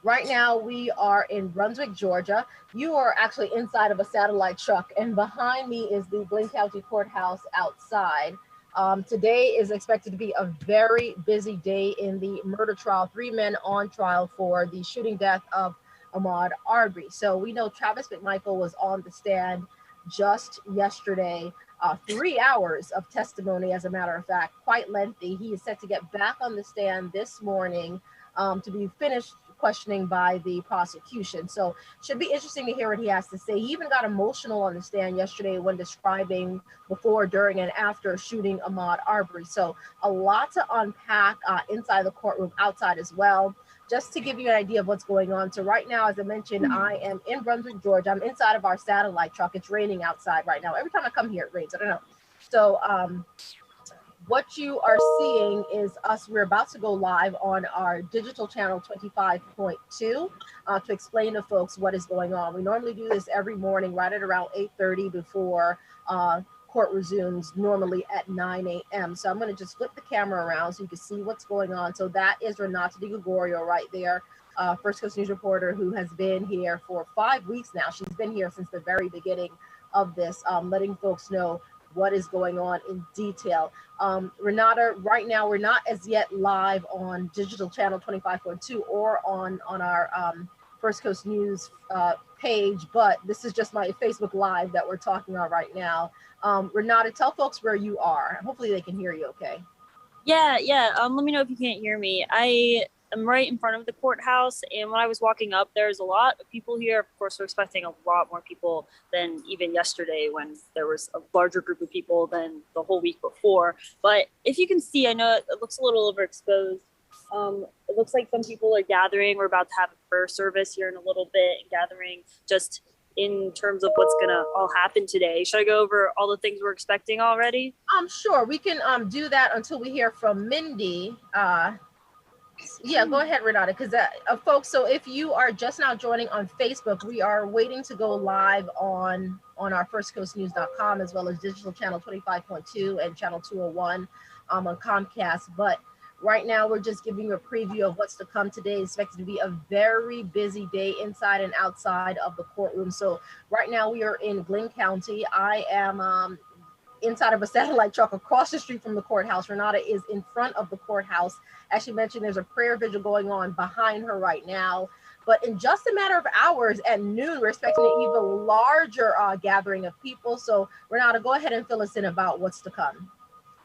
Right now, we are in Brunswick, Georgia. You are actually inside of a satellite truck, and behind me is the Glynn County Courthouse outside. Today is expected to be a very busy day in the murder trial. Three men on trial for the shooting death of Ahmaud Arbery. So we know Travis McMichael was on the stand just yesterday. 3 hours of testimony, as a matter of fact, quite lengthy. He is set to get back on the stand this morning to be finished questioning by the prosecution. So should be interesting to hear what he has to say. He even got emotional on the stand yesterday when describing before, during, and after shooting Ahmaud Arbery. So a lot to unpack inside the courtroom, outside as well. Just to give you an idea of what's going on. So right now, as I mentioned, I am in Brunswick, Georgia. I'm inside of our satellite truck. It's raining outside right now. Every time I come here, it rains. I don't know. So what you are seeing is us. We're about to go live on our digital channel 25.2 to explain to folks what is going on. We normally do this every morning right at around 8:30 before court resumes, normally at 9 a.m. So I'm going to just flip the camera around so you can see what's going on. So that is Renata DiGregorio right there, First Coast News reporter who has been here for 5 weeks now. She's been here since the very beginning of this, letting folks know what is going on in detail. Renata, right now we're not as yet live on digital channel 25.2 or on our First Coast News page, but this is just my Facebook Live that we're talking on right now. Renata, tell folks where you are. Hopefully they can hear you okay. Yeah. Let me know if you can't hear me. I am right in front of the courthouse, and when I was walking up, there's a lot of people here. Of course, we're expecting a lot more people than even yesterday when there was a larger group of people than the whole week before. But if you can see, I know it looks a little overexposed. It looks like some people are gathering. We're about to have a prayer service here in a little bit, and gathering just in terms of what's gonna all happen today. Should I go over all the things we're expecting already? Sure, we can do that until we hear from Mindy. Yeah, go ahead, Renata, because folks, so if you are just now joining on Facebook, we are waiting to go live on our firstcoastnews.com, as well as digital channel 25.2 and channel 201 on Comcast. But right now, we're just giving you a preview of what's to come today. It's expected to be a very busy day inside and outside of the courtroom. So right now, we are in Glynn County. I am inside of a satellite truck across the street from the courthouse. Renata is in front of the courthouse. As she mentioned, there's a prayer vigil going on behind her right now. But in just a matter of hours at noon, we're expecting an even larger gathering of people. So Renata, go ahead and fill us in about what's to come.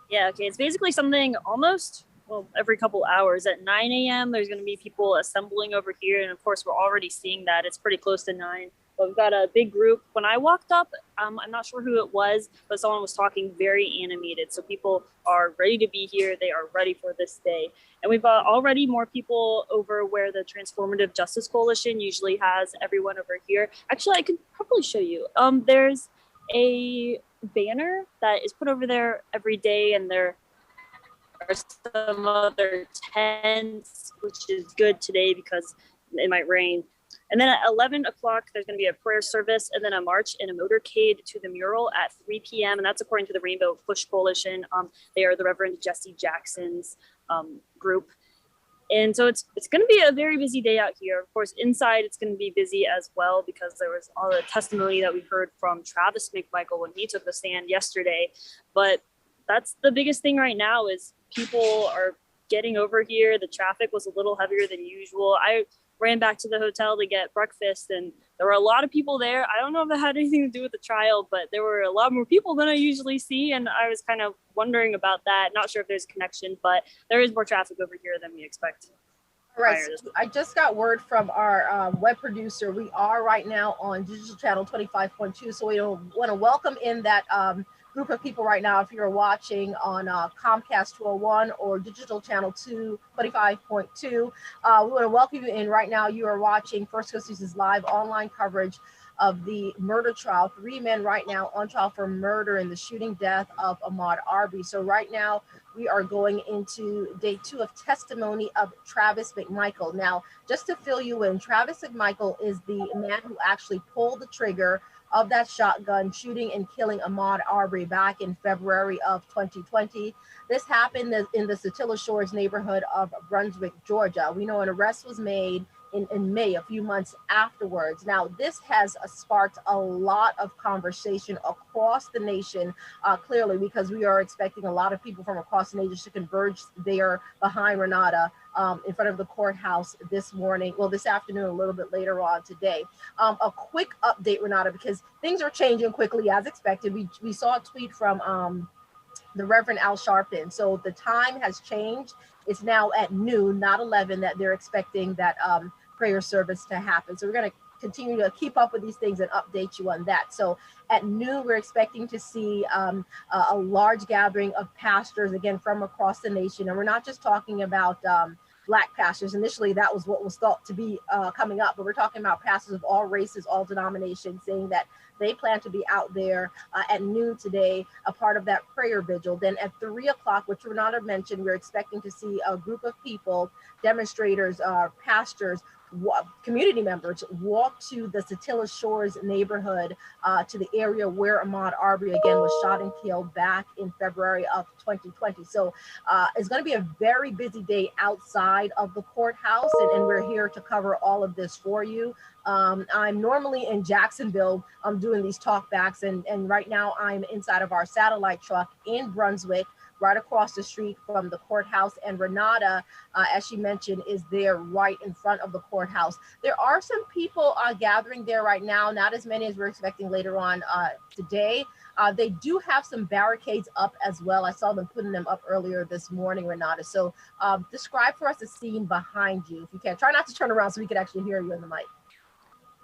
Yeah, okay. It's basically something almost, well, every couple hours at 9 a.m. There's going to be people assembling over here. And of course, we're already seeing that. It's pretty close to 9. But we've got a big group. When I walked up, I'm not sure who it was, but someone was talking very animated. So people are ready to be here. They are ready for this day. And we've got already more people over where the Transformative Justice Coalition usually has everyone over here. Actually, I could probably show you. There's a banner that is put over there every day, and there are some other tents, which is good today because it might rain. And then at 11 o'clock, there's going to be a prayer service and then a march and a motorcade to the mural at 3 p.m. And that's according to the Rainbow Push Coalition. They are the Reverend Jesse Jackson's group. And so it's going to be a very busy day out here. Of course, inside it's going to be busy as well because there was all the testimony that we heard from Travis McMichael when he took the stand yesterday. But that's the biggest thing right now is people are getting over here. The traffic was a little heavier than usual. I ran back to the hotel to get breakfast, and there were a lot of people there. I don't know if that had anything to do with the trial, but there were a lot more people than I usually see, and I was kind of wondering about that. Not sure if there's a connection, but there is more traffic over here than we expect. All right, so I just got word from our web producer. We are right now on digital channel 25.2, so we want to welcome in that group of people right now. If you're watching on Comcast 201 or digital channel 25.2, we want to welcome you in right now. You are watching First Coast News' live online coverage of the murder trial. 3 men right now on trial for murder in the shooting death of Ahmaud Arbery. So right now we are going into day 2 of testimony of Travis McMichael. Now, just to fill you in, Travis McMichael is the man who actually pulled the trigger of that shotgun shooting and killing Ahmaud Arbery back in February of 2020. This happened in the Satilla Shores neighborhood of Brunswick, Georgia. We know an arrest was made in May, a few months afterwards. Now, this has sparked a lot of conversation across the nation, clearly, because we are expecting a lot of people from across the nation to converge there behind Renata in front of the courthouse this morning, well, this afternoon, a little bit later on today. A quick update, Renata, because things are changing quickly as expected. We saw a tweet from the Reverend Al Sharpton. So the time has changed. It's now at noon, not 11, that they're expecting that prayer service to happen. So we're going to continue to keep up with these things and update you on that. So at noon, we're expecting to see a large gathering of pastors, again, from across the nation. And we're not just talking about Black pastors. Initially, that was what was thought to be coming up, but we're talking about pastors of all races, all denominations, saying that they plan to be out there at noon today, a part of that prayer vigil. Then at 3 o'clock, which Renata mentioned, we're expecting to see a group of people, demonstrators, pastors, community members walk to the Satilla Shores neighborhood, to the area where Ahmaud Arbery again was shot and killed back in February of 2020. So it's going to be a very busy day outside of the courthouse, and we're here to cover all of this for you. I'm normally in Jacksonville. I'm doing these talkbacks, and right now I'm inside of our satellite truck in Brunswick, right across the street from the courthouse. And Renata, as she mentioned, is there right in front of the courthouse. There are some people gathering there right now, not as many as we're expecting later on today. They do have some barricades up as well. I saw them putting them up earlier this morning, Renata. So describe for us the scene behind you, if you can. Try not to turn around so we can actually hear you in the mic.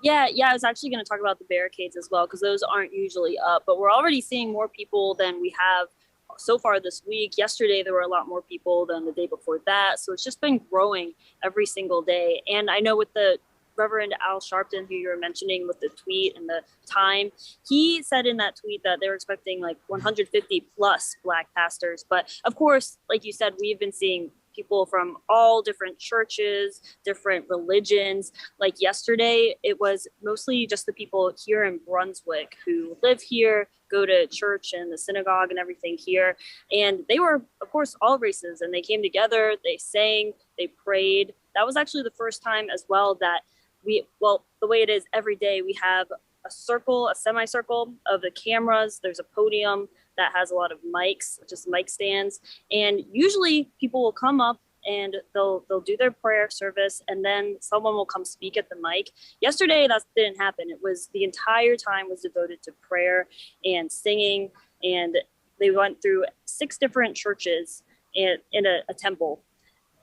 Yeah, I was actually going to talk about the barricades as well, because those aren't usually up, but we're already seeing more people than we have so far this week. Yesterday, there were a lot more people than the day before that. So it's just been growing every single day. And I know with the Reverend Al Sharpton, who you were mentioning with the tweet and the time, he said in that tweet that they were expecting like 150 plus Black pastors. But of course, like you said, we've been seeing people from all different churches, different religions. Like yesterday, it was mostly just the people here in Brunswick who live here, go to church and the synagogue and everything here. And they were, of course, all races, and they came together, they sang, they prayed. That was actually the first time as well that the way it is every day, we have a circle, a semicircle of the cameras. There's a podium that has a lot of mics, just mic stands. And usually people will come up and they'll do their prayer service, and then someone will come speak at the mic. Yesterday, that didn't happen. It was the entire time was devoted to prayer and singing. And they went through 6 different churches in a temple,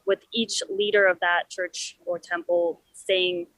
with each leader of that church or temple saying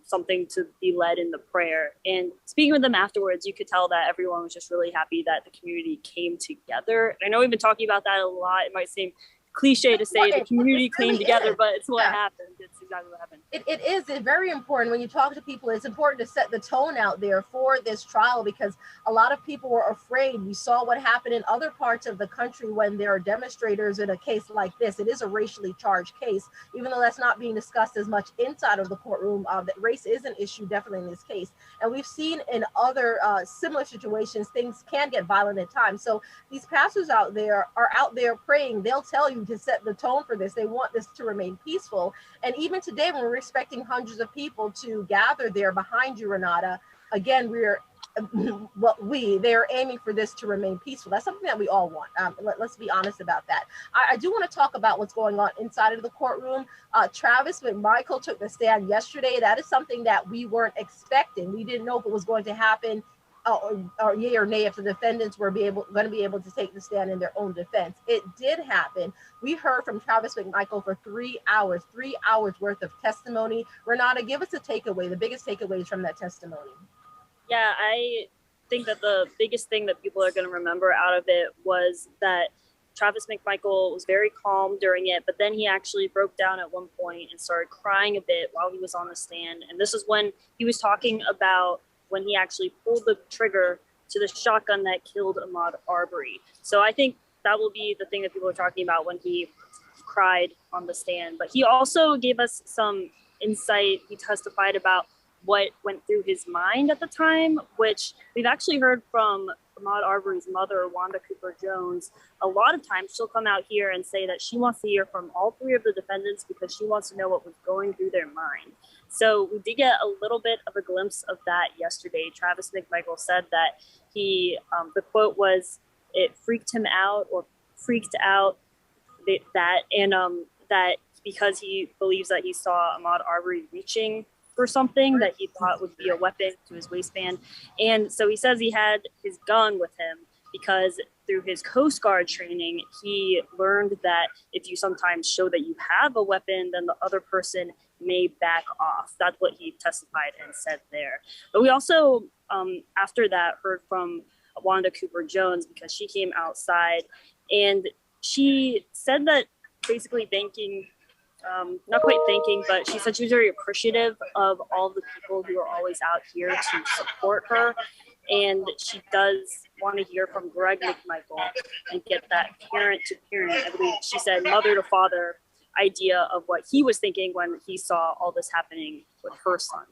something to be led in the prayer. And speaking with them afterwards, you could tell that everyone was just really happy that the community came together. I know we've been talking about that a lot. It might seem cliche to say the community came together, but it's what happened. It's exactly what happened. It is very important when you talk to people. It's important to set the tone out there for this trial, because a lot of people were afraid. We saw what happened in other parts of the country when there are demonstrators in a case like this. It is a racially charged case, even though that's not being discussed as much inside of the courtroom. That race is an issue, definitely, in this case. And we've seen in other similar situations, things can get violent at times. So these pastors out there are out there praying. They'll tell you to set the tone for this. They want this to remain peaceful. And even today, when we're expecting hundreds of people to gather there behind you, Renata, again, they're aiming for this to remain peaceful. That's something that we all want. Let's be honest about that. I do want to talk about what's going on inside of the courtroom. Travis Mcmichael took the stand yesterday. That is something that we weren't expecting. We didn't know if it was going to happen or yay or nay if the defendants were going to be able to take the stand in their own defense. It did happen. We heard from Travis Mcmichael for 3 hours worth of testimony. Renata, give us a takeaway, the biggest takeaways from that testimony. Yeah, I think that the biggest thing that people are going to remember out of it was that Travis Mcmichael was very calm during it, but then he actually broke down at one point and started crying a bit while he was on the stand. And this is when he was talking about when he actually pulled the trigger to the shotgun that killed Ahmaud Arbery. So I think that will be the thing that people are talking about when he cried on the stand. But he also gave us some insight. He testified about what went through his mind at the time, which we've actually heard from Ahmaud Arbery's mother, Wanda Cooper Jones, a lot of times she'll come out here and say that she wants to hear from all three of the defendants because she wants to know what was going through their mind. So we did get a little bit of a glimpse of that yesterday. Travis Mcmichael said that the quote was, it freaked him out or freaked out that because he believes that he saw Ahmaud Arbery reaching for something that he thought would be a weapon to his waistband. And so he says he had his gun with him because through his Coast Guard training, he learned that if you sometimes show that you have a weapon, then the other person may back off. That's what he testified and said there. But we also, after that, heard from Wanda Cooper Jones because she came outside and she said that basically not quite thanking, but she said she was very appreciative of all the people who are always out here to support her. And she does want to hear from Greg Mcmichael and get that parent to parent, I believe she said mother to father idea of what he was thinking when he saw all this happening with her son.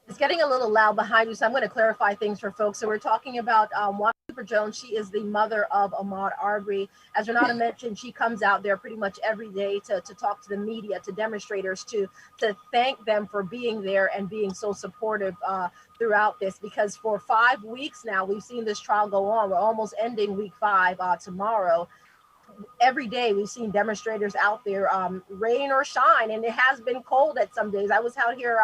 It's getting a little loud behind you, so I'm going to clarify things for folks. So we're talking about Wanda Cooper Jones. She is the mother of Ahmaud Arbery. As Renata mentioned, she comes out there pretty much every day to talk to the media, to demonstrators, to thank them for being there and being so supportive throughout this. Because for 5 weeks now, we've seen this trial go on. We're almost ending week 5 tomorrow. Every day we've seen demonstrators out there, rain or shine, and it has been cold at some days. I was out here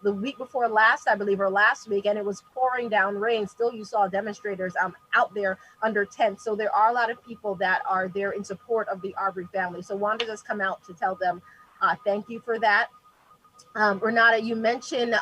the week before last, I believe, or last week, and it was pouring down rain. Still, you saw demonstrators out there under tents. So there are a lot of people that are there in support of the Arbery family. So Wanda has come out to tell them thank you for that. Renata, you mentioned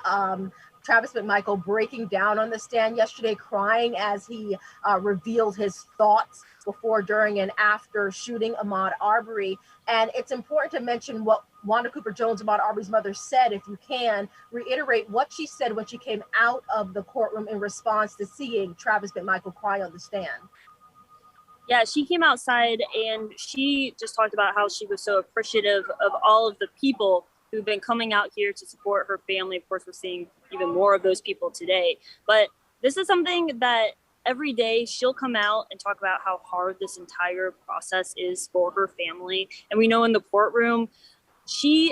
Travis Mcmichael breaking down on the stand yesterday, crying as he revealed his thoughts before, during, and after shooting Ahmaud Arbery. And it's important to mention what Wanda Cooper Jones, Ahmaud Arbery's mother, said. If you can, reiterate what she said when she came out of the courtroom in response to seeing Travis Mcmichael cry on the stand. Yeah, she came outside and she just talked about how she was so appreciative of all of the people who've been coming out here to support her family. Of course, we're seeing even more of those people today. But this is something that every day she'll come out and talk about how hard this entire process is for her family. And we know in the courtroom, she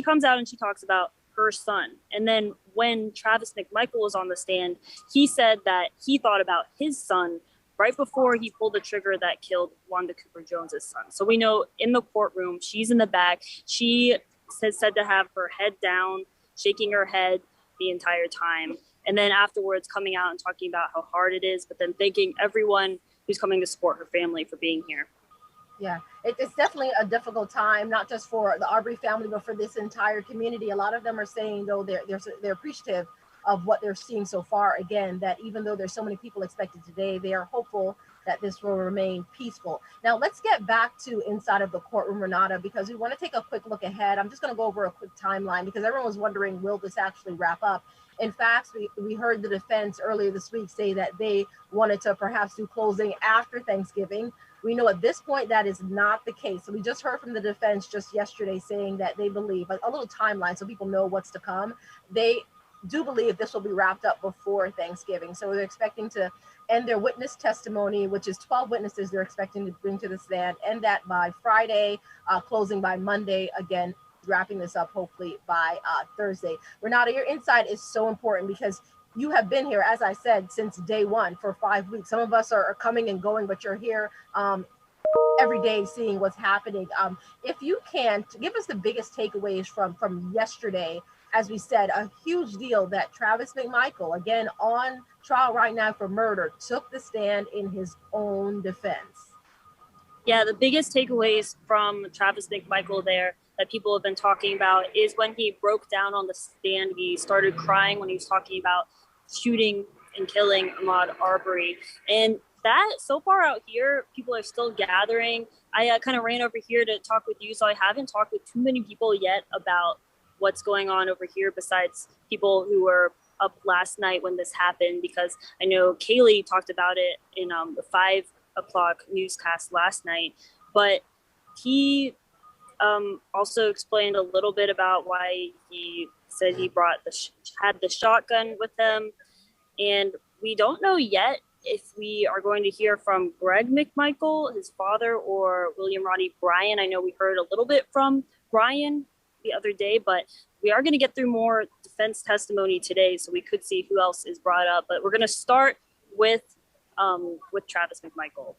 comes out and she talks about her son. And then when Travis Mcmichael was on the stand, he said that he thought about his son right before he pulled the trigger that killed Wanda Cooper Jones's son. So we know in the courtroom, she's in the back. She said to have her head down, shaking her head the entire time. And then afterwards coming out and talking about how hard it is, but then thanking everyone who's coming to support her family for being here. Yeah, it's definitely a difficult time, not just for the Arbery family, but for this entire community. A lot of them are saying, though, they're appreciative of what they're seeing so far. Again, that even though there's so many people expected today, they are hopeful that this will remain peaceful. Now, let's get back to inside of the courtroom, Renata, because we want to take a quick look ahead. I'm just going to go over a quick timeline because everyone was wondering, will this actually wrap up? In fact, we heard the defense earlier this week say that they wanted to perhaps do closing after Thanksgiving. We know at this point that is not the case. So we just heard from the defense just yesterday saying that they believe, a little timeline so people know what's to come. They do believe this will be wrapped up before Thanksgiving. So they're expecting to end their witness testimony, which is 12 witnesses they're expecting to bring to the stand, end that by Friday, closing by Monday, again, wrapping this up hopefully by Thursday. Renata, your insight is so important because you have been here, as I said, since day one for 5 weeks. Some of us are coming and going, but you're here every day seeing what's happening. If you can, give us the biggest takeaways from yesterday. As we said, a huge deal that Travis Mcmichael, again on trial right now for murder, took the stand in his own defense. Yeah, the biggest takeaways from Travis Mcmichael there that people have been talking about is when he broke down on the stand, he started crying when he was talking about shooting and killing Ahmaud Arbery. And that, so far out here, people are still gathering. I kind of ran over here to talk with you, so I haven't talked with too many people yet about what's going on over here besides people who were up last night when this happened, because I know Kaylee talked about it in the 5 o'clock newscast last night, but he also explained a little bit about why he said he brought had the shotgun with him. And we don't know yet if we are going to hear from Greg Mcmichael, his father, or William Rodney Bryan. I know we heard a little bit from Bryan the other day, but we are going to get through more defense testimony today, so we could see who else is brought up. But we're going to start with Travis Mcmichael.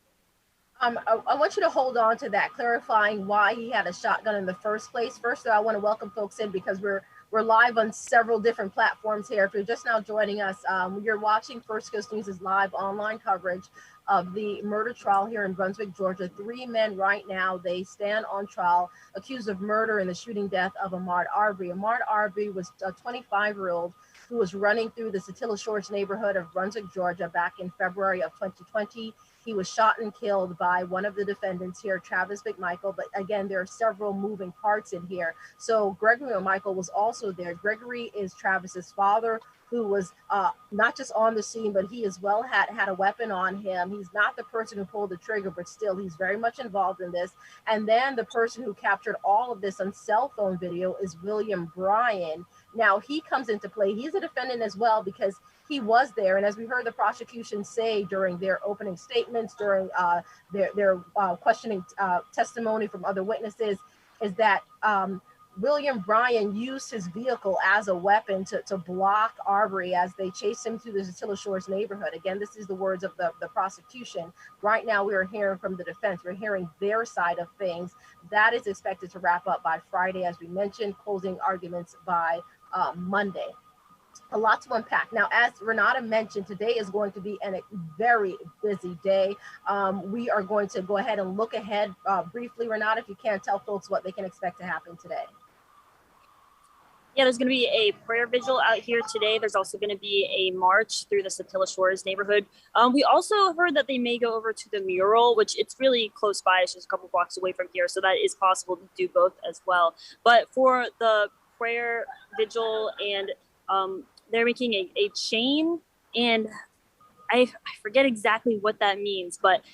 I want you to hold on to that, clarifying why he had a shotgun in the first place. First, I want to welcome folks in because we're live on several different platforms here. If you're just now joining us, you're watching First Coast News' live online coverage of the murder trial here in Brunswick, Georgia. 3 men right now, they stand on trial accused of murder in the shooting death of Ahmaud Arbery. Ahmaud Arbery was a 25-year-old who was running through the Satilla Shores neighborhood of Brunswick, Georgia back in February of 2020. He was shot and killed by one of the defendants here, Travis Mcmichael. But again, there are several moving parts in here. So Gregory Mcmichael was also there. Gregory is Travis's father, who was not just on the scene, but he as well had a weapon on him. He's not the person who pulled the trigger, but still he's very much involved in this. And then the person who captured all of this on cell phone video is William Bryan. Now he comes into play. He's a defendant as well because he was there. And as we heard the prosecution say during their opening statements, during their questioning testimony from other witnesses, is that William Bryan used his vehicle as a weapon to block Arbery as they chased him through the Satilla Shores neighborhood. Again, this is the words of the prosecution. Right now, we are hearing from the defense. We're hearing their side of things. That is expected to wrap up by Friday, as we mentioned, closing arguments by Monday. A lot to unpack. Now, as Renata mentioned, today is going to be a very busy day. We are going to go ahead and look ahead briefly. Renata, if you can, tell folks what they can expect to happen today. Yeah, there's going to be a prayer vigil out here today. There's also going to be a march through the Satilla Shores neighborhood. We also heard that they may go over to the mural, which it's really close by. It's just a couple blocks away from here. So that is possible to do both as well. But for the prayer vigil, and they're making a chain, and I forget exactly what that means, but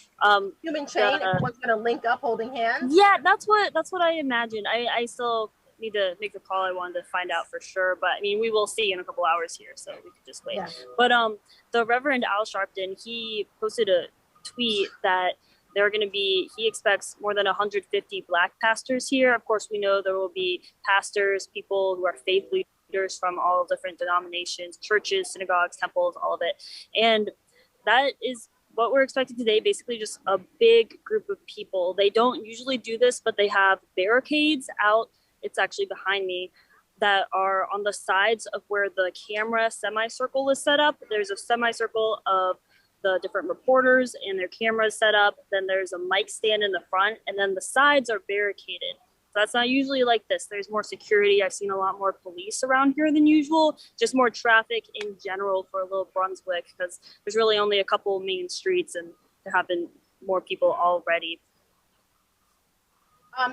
human chain. Everyone's going to link up holding hands. Yeah, that's what I imagine. I still need to make the call. I wanted to find out for sure, but I mean, we will see in a couple hours here, so we could just wait. Yeah. But the Reverend Al Sharpton, he posted a tweet that there are going to be, he expects more than 150 Black pastors here. Of course, we know there will be pastors, people who are faith leaders from all different denominations, churches, synagogues, temples, all of it. And that is what we're expecting today, basically just a big group of people. They don't usually do this, but they have barricades out. It's actually behind me, that are on the sides of where the camera semicircle is set up. There's a semicircle of the different reporters and their cameras set up. Then there's a mic stand in the front, and then the sides are barricaded. So that's not usually like this. There's more security. I've seen a lot more police around here than usual, just more traffic in general for Little Brunswick, because there's really only a couple main streets and there have been more people already.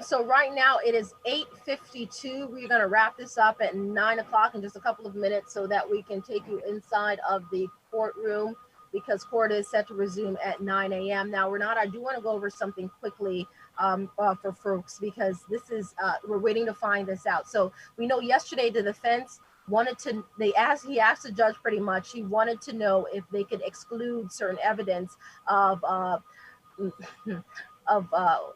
So right now it is 8:52. We're going to wrap this up at 9 o'clock in just a couple of minutes so that we can take you inside of the courtroom, because court is set to resume at 9 a.m. Now, Renata, I do want to go over something quickly for folks, because this is, we're waiting to find this out. So we know yesterday the defense wanted to, he asked the judge pretty much, he wanted to know if they could exclude certain evidence of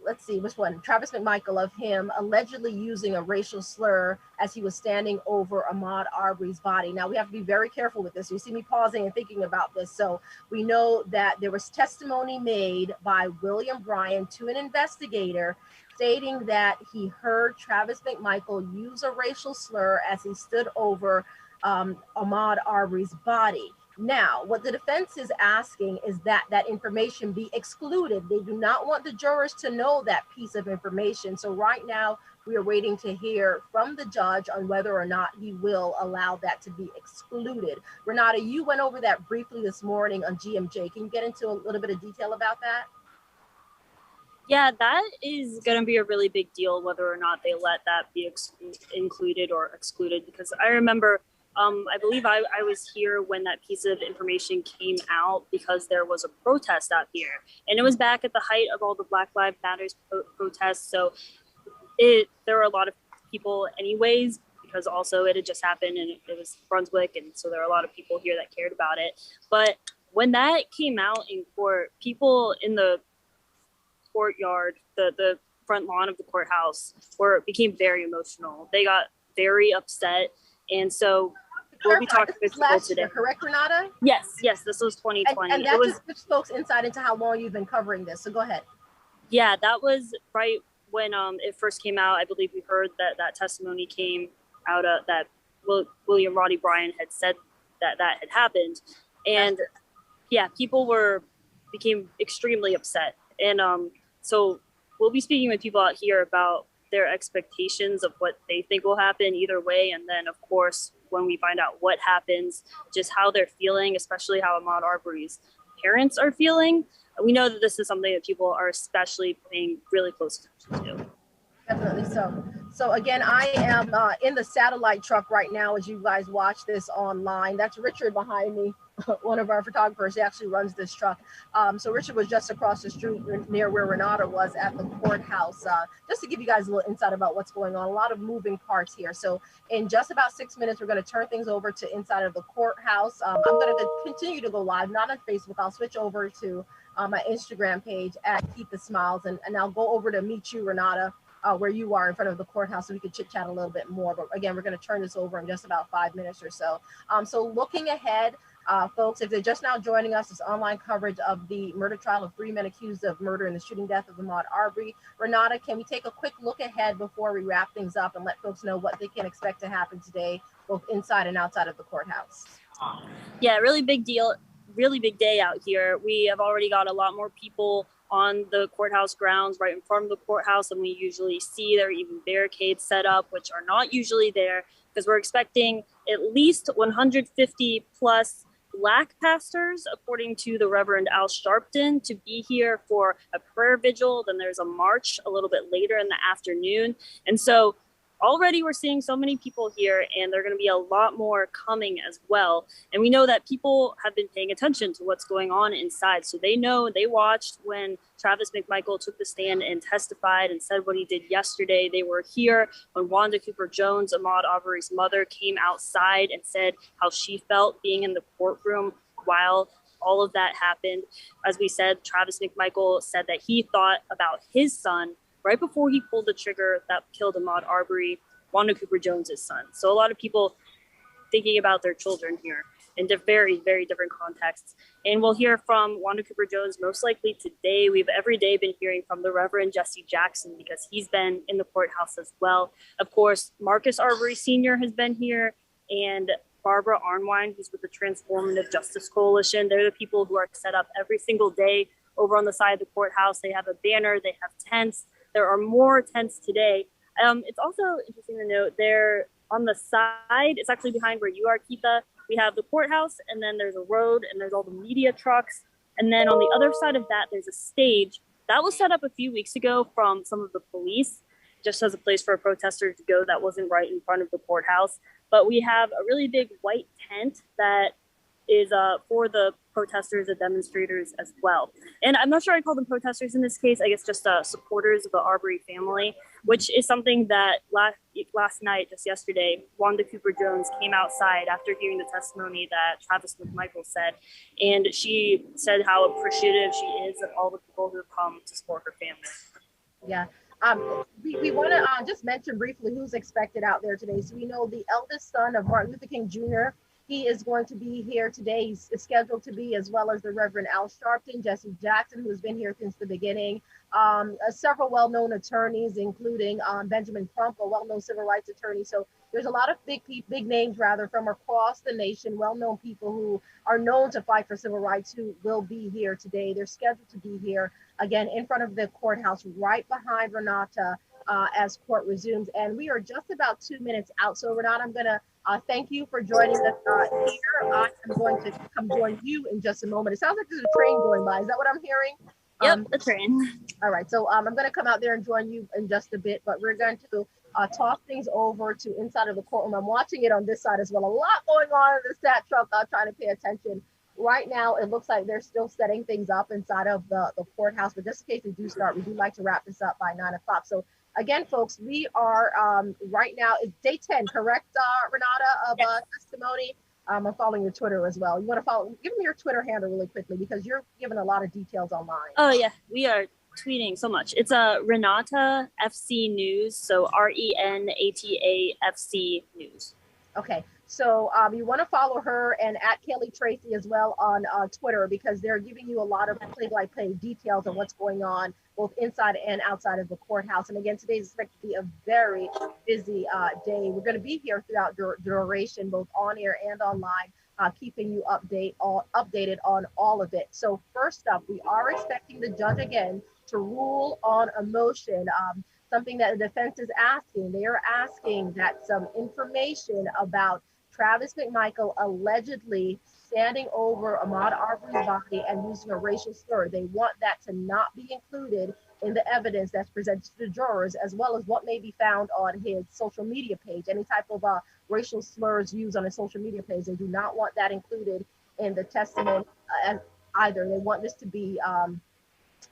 let's see, which one? Travis Mcmichael, of him allegedly using a racial slur as he was standing over Ahmaud Arbery's body. Now, we have to be very careful with this. You see me pausing and thinking about this. So we know that there was testimony made by William Bryan to an investigator stating that he heard Travis Mcmichael use a racial slur as he stood over Ahmaud Arbery's body. Now, what the defense is asking is that that information be excluded. They do not want the jurors to know that piece of information. So right now, we are waiting to hear from the judge on whether or not he will allow that to be excluded. Renata, you went over that briefly this morning on GMJ. Can you get into a little bit of detail about that? Yeah, that is going to be a really big deal, whether or not they let that be included or excluded, because I remember I believe I was here when that piece of information came out, because there was a protest out here, and it was back at the height of all the Black Lives Matter protests. So there were a lot of people anyways, because also it had just happened and it was Brunswick. And so there are a lot of people here that cared about it. But when that came out in court, people in the courtyard, the front lawn of the courthouse, became very emotional. They got very upset, and so we'll be talking with people today. Year, correct, Renata? Yes, this was 2020. And that just gives folks insight into how long you've been covering this. So go ahead. Yeah, that was right when it first came out. I believe we heard that testimony came out of that William Roddy Bryan had said that had happened, and yeah, people became extremely upset, and so we'll be speaking with people out here about their expectations of what they think will happen either way, and then of course when we find out what happens, just how they're feeling, especially how Ahmaud Arbery's parents are feeling. We know that this is something that people are especially paying really close attention to. Definitely so. So again, I am in the satellite truck right now as you guys watch this online. That's Richard behind me, one of our photographers. He actually runs this truck. So Richard was just across the street near where Renata was at the courthouse. Just to give you guys a little insight about what's going on. A lot of moving parts here. So in just about 6 minutes, we're going to turn things over to inside of the courthouse. I'm going to continue to go live, not on Facebook. I'll switch over to my Instagram page at Keep the Smiles, and I'll go over to meet you, Renata, where you are in front of the courthouse, so we could chit chat a little bit more. But again, we're going to turn this over in just about 5 minutes or so. So looking ahead, folks, if they're just now joining us, it's online coverage of the murder trial of 3 men accused of murder and the shooting death of Ahmaud Arbery. Renata, can we take a quick look ahead before we wrap things up and let folks know what they can expect to happen today, both inside and outside of the courthouse? Yeah, really big deal. Really big day out here. We have already got a lot more people on the courthouse grounds right in front of the courthouse than we usually see. There are even barricades set up, which are not usually there, because we're expecting at least 150 plus Black pastors, according to the Reverend Al Sharpton, to be here for a prayer vigil. Then there's a march a little bit later in the afternoon. And so already we're seeing so many people here, and there are going to be a lot more coming as well. And we know that people have been paying attention to what's going on inside. So they know, they watched when Travis Mcmichael took the stand and testified and said what he did yesterday. They were here when Wanda Cooper Jones, Ahmaud Arbery's mother, came outside and said how she felt being in the courtroom while all of that happened. As we said, Travis Mcmichael said that he thought about his son right before he pulled the trigger that killed Ahmaud Arbery, Wanda Cooper Jones's son. So a lot of people thinking about their children here in very, very different contexts. And we'll hear from Wanda Cooper Jones most likely today. We've every day been hearing from the Reverend Jesse Jackson, because he's been in the courthouse as well. Of course, Marcus Arbery Sr. has been here, and Barbara Arnwine, who's with the Transformative Justice Coalition. They're the people who are set up every single day over on the side of the courthouse. They have a banner, they have tents. There are more tents today. It's also interesting to note there on the side, it's actually behind where you are, Keitha. We have the courthouse, and then there's a road, and there's all the media trucks. And then on the other side of that, there's a stage that was set up a few weeks ago from some of the police, just as a place for a protester to go that wasn't right in front of the courthouse. But we have a really big white tent that is for the protesters and demonstrators as well. And I'm not sure I call them protesters in this case, I guess just supporters of the Arbery family, which is something that last night, just yesterday, Wanda Cooper Jones came outside after hearing the testimony that Travis Mcmichael said. And she said how appreciative she is of all the people who have come to support her family. Yeah. We want to just mention briefly who's expected out there today. So we know the eldest son of Martin Luther King Jr., he is going to be here today. He's scheduled to be, as well as the Reverend Al Sharpton, Jesse Jackson, who has been here since the beginning. Several well-known attorneys, including Benjamin Crump, a well-known civil rights attorney. So there's a lot of big names, from across the nation, well-known people who are known to fight for civil rights, who will be here today. They're scheduled to be here, again, in front of the courthouse, right behind Renata, as court resumes. And we are just about 2 minutes out. So Renata, I'm going to thank you for joining us here. I am going to come join you in just a moment. It sounds like there's a train going by. Is that what I'm hearing? Yep, the train. All right. So I'm going to come out there and join you in just a bit, but we're going to toss things over to inside of the courtroom. I'm watching it on this side as well. A lot going on in the stat truck. I'm trying to pay attention. Right now, it looks like they're still setting things up inside of the courthouse, but just in case we do start, we do like to wrap this up by 9 o'clock. So again, folks, we are right now, it's day 10, correct, Renata, of testimony? I'm following your Twitter as well. You want to follow? Give me your Twitter handle really quickly because you're giving a lot of details online. Oh yeah, we are tweeting so much. It's Renata FC News, so RENATA FC News. Okay, so you want to follow her and at Kelly Tracy as well on Twitter because they're giving you a lot of play-by-play details on what's going on both inside and outside of the courthouse. And again, today's expected to be a very busy day. We're going to be here throughout duration, both on air and online, keeping you updated on all of it. So first up, we are expecting the judge again to rule on a motion. Something that the defense is asking. They are asking that some information about Travis McMichael allegedly standing over Ahmaud Arbery's body and using a racial slur. They want that to not be included in the evidence that's presented to the jurors, as well as what may be found on his social media page. Any type of racial slurs used on his social media page, they do not want that included in the testimony either. They want this to be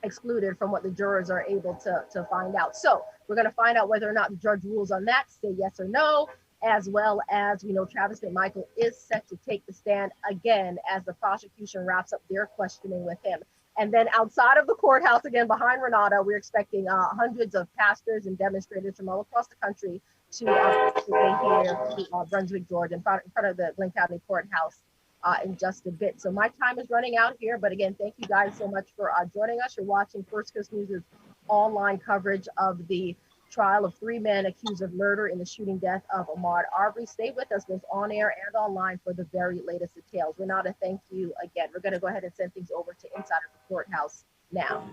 excluded from what the jurors are able to find out. So we're going to find out whether or not the judge rules on that, say yes or no, as well as we know Travis McMichael is set to take the stand again as the prosecution wraps up their questioning with him. And then outside of the courthouse, again, behind Renata, we're expecting hundreds of pastors and demonstrators from all across the country to participate here to Brunswick, Georgia, in front of the Glenn County Courthouse in just a bit. So my time is running out here, but again, thank you guys so much for joining us. You're watching First Coast News' online coverage of the trial of 3 men accused of murder in the shooting death of Ahmaud Arbery. Stay with us both on air and online for the very latest details. Renata, thank you again. We're going to go ahead and send things over to inside of the courthouse now.